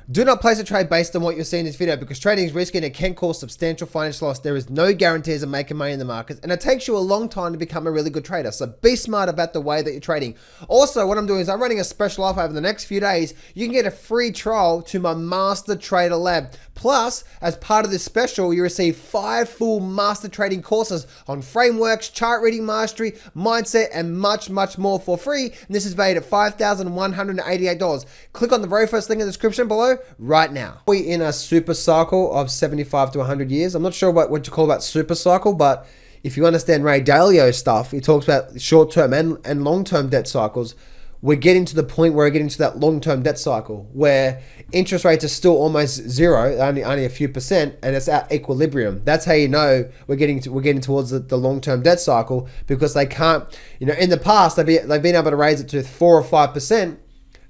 Do not place a trade based on what you're seeing in this video because trading is risky and it can cause substantial financial loss. There is no guarantees of making money in the markets and it takes you a long time to become a really good trader. So be smart about the way that you're trading. Also, what I'm doing is I'm running a special offer over the next few days. You can get a free trial to my Master Trader Lab. Plus, as part of this special, you receive 5 full master trading courses on frameworks, chart reading mastery, mindset, and much, much more for free. And this is valued at $5,188. Click on the very first link in the description below right now. We're in a super cycle of 75 to 100 years. I'm not sure what you call that super cycle, but if you understand Ray Dalio's stuff, he talks about short-term and long-term debt cycles. We're getting to the point where we're getting to that long-term debt cycle where interest rates are still almost zero, only a few percent, and it's at equilibrium. That's how you know we're getting towards the long-term debt cycle, because they can't, in the past they've been able to raise it to 4 or 5%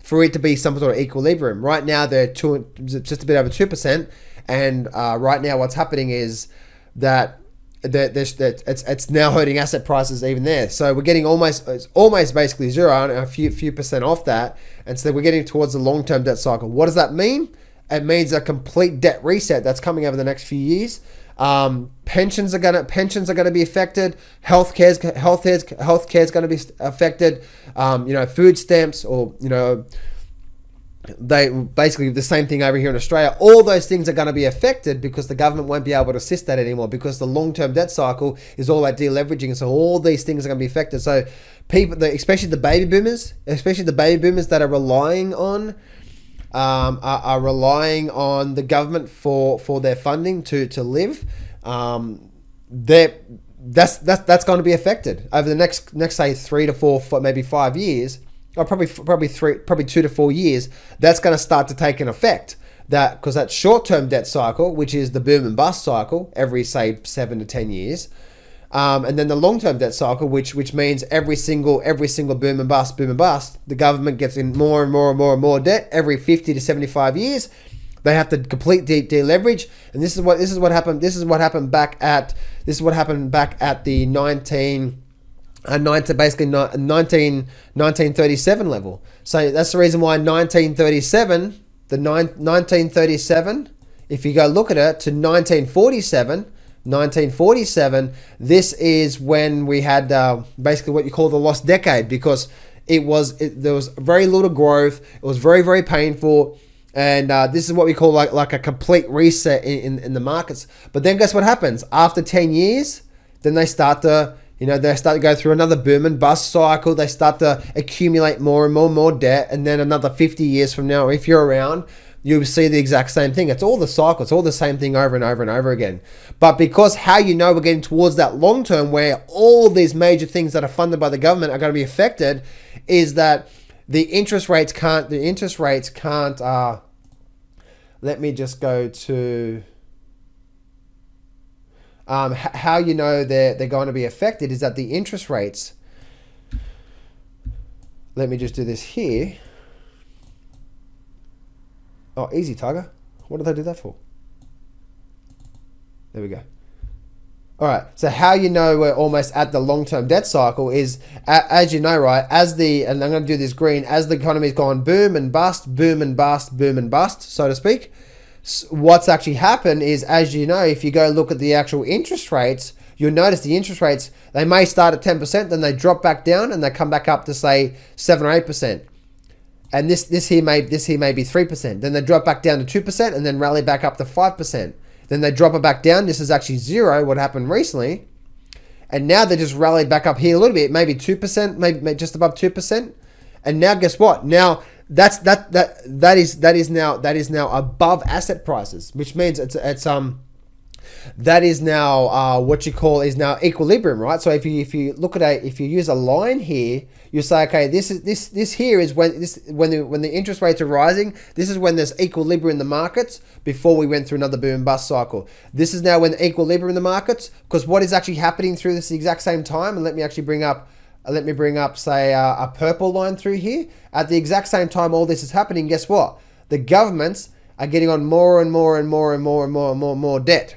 for it to be some sort of equilibrium. Right now they're just a bit over 2%, and right now what's happening is that it's now hurting asset prices even there. So we're getting it's almost basically zero, a few percent off that, and so we're getting towards the long-term debt cycle. What does that mean? It means a complete debt reset that's coming over the next few years. Pensions are gonna be affected. Healthcare's gonna be affected. Food stamps, or they basically the same thing over here in Australia. All those things are going to be affected because the government won't be able to assist that anymore, because the long-term debt cycle is all about deleveraging. So all these things are going to be affected. So people, especially the baby boomers that are relying on the government for their funding to live, that's going to be affected over the next say 3 to 4, maybe 5 years. Or probably 2 to 4 years. That's going to start to take an effect. Because that short-term debt cycle, which is the boom and bust cycle, every say 7 to 10 years, and then the long-term debt cycle, which means every single boom and bust, the government gets in more and more debt every 50 to 75 years. They have to complete deleverage, and this is what happened. This is what happened back at the 1937 level. So that's the reason why 1937, if you go look at it, to 1947, this is when we had basically what you call the lost decade, because there was very little growth. It was very painful. And this is what we call like a complete reset in the markets. But then guess what happens? After 10 years, then they start to go through another boom and bust cycle. They start to accumulate more and more debt. And then another 50 years from now, if you're around, you'll see the exact same thing. It's all the cycle. It's all the same thing over and over again. But because how we're getting towards that long term where all these major things that are funded by the government are going to be affected, is that the interest rates can't, let me just go to... how they're going to be affected is that the interest rates, let me just do this here. Oh, easy, Tiger. What did I do that for? There we go. All right, so how we're almost at the long-term debt cycle is, as you know, right, and I'm going to do this green, as the economy's gone boom and bust, so to speak. What's actually happened is, as you know, if you go look at the actual interest rates, you'll notice the interest rates, they may start at 10%, then they drop back down and they come back up to say 7 or 8%. And this here may be 3%. Then they drop back down to 2% and then rally back up to 5%. Then they drop it back down. This is actually 0, what happened recently. And now they just rallied back up here a little bit, maybe 2%, maybe just above 2%. And now guess what? Now that is now above asset prices, which means that is now what you call is now equilibrium, right? So if you look at if you use a line here, you say, okay, this here is when the interest rates are rising. This is when there's equilibrium in the markets before we went through another boom and bust cycle. This is now when the equilibrium in the markets, because what is actually happening through this exact same time, and let me bring up, say, a purple line through here. At the exact same time all this is happening, guess what? The governments are getting on more and more debt.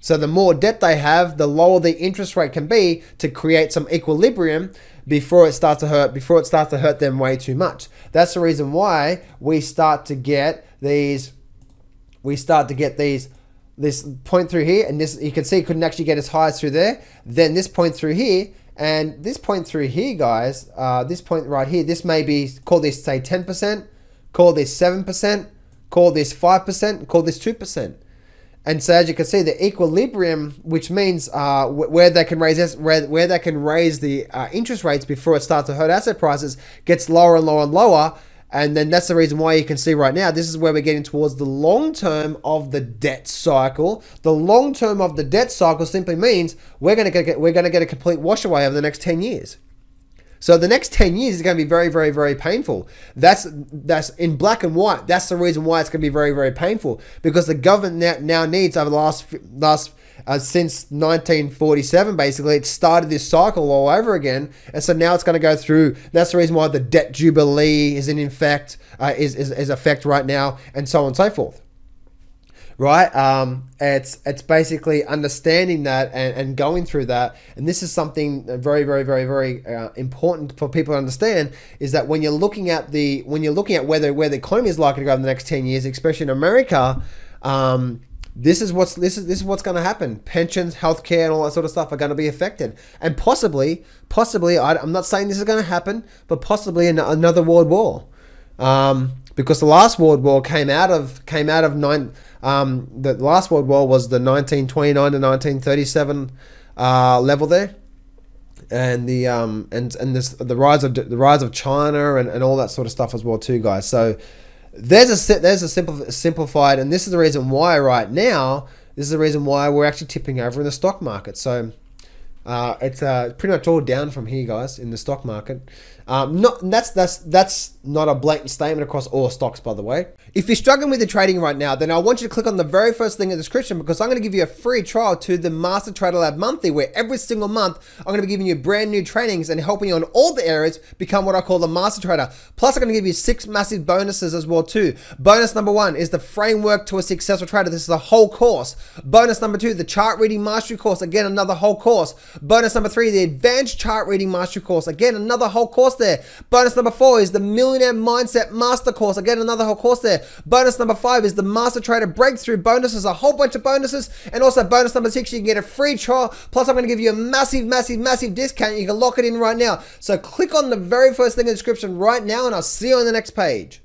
So the more debt they have, the lower the interest rate can be to create some equilibrium before it starts to hurt them way too much. That's the reason why we start to get these we start to get this point through here, and this, you can see it couldn't actually get as high as through there. Then this point through here, and this point through here, guys, this point right here, this may be, call this say 10%, call this 7%, call this 5%, call this 2%. And so as you can see, the equilibrium, which means where they can raise the interest rates before it starts to hurt asset prices, gets lower and lower and lower. And then that's the reason why you can see right now, this is where we're getting towards the long term of the debt cycle. The long term of the debt cycle simply means we're going to get a complete wash away over the next 10 years. So the next 10 years is going to be very, very, very painful. That's in black and white. That's the reason why it's going to be very, very painful, because the government now needs, over the last since 1947, basically, it started this cycle all over again, and so now it's going to go through. That's the reason why the debt jubilee is in effect, is effect right now, and so on and so forth. Right? It's basically understanding that and going through that. And this is something very, very, very, very important for people to understand, is that when you're looking at where the economy is likely to go in the next 10 years, especially in America, this is what's going to happen. Pensions, healthcare, and all that sort of stuff are going to be affected, and possibly, I'm not saying this is going to happen, but possibly another world war, because the last world war the last world war was the 1929 to 1937 level there, and the rise of China and all that sort of stuff as well too, guys. So there's a simplified, and this is the reason why right now, this is the reason why we're actually tipping over in the stock market. So it's pretty much all down from here, guys, in the stock market. That's not a blatant statement across all stocks, by the way. If you're struggling with the trading right now, then I want you to click on the very first link in the description, because I'm going to give you a free trial to the Master Trader Lab Monthly, where every single month I'm going to be giving you brand new trainings and helping you on all the areas become what I call the Master Trader. Plus, I'm going to give you 6 massive bonuses as well too. Bonus number 1 is the framework to a successful trader. This is a whole course. Bonus number 2, the chart reading mastery course. Again, another whole course. Bonus number 3, the advanced chart reading mastery course. Again, another whole course there. Bonus number 4 is the Millionaire Mindset Master course. Again, another whole course there. Bonus number 5 is the Master Trader Breakthrough bonuses, a whole bunch of bonuses. And also bonus number 6, you can get a free trial. Plus, I'm going to give you a massive, massive, massive discount. You can lock it in right now. So click on the very first thing in the description right now, and I'll see you on the next page.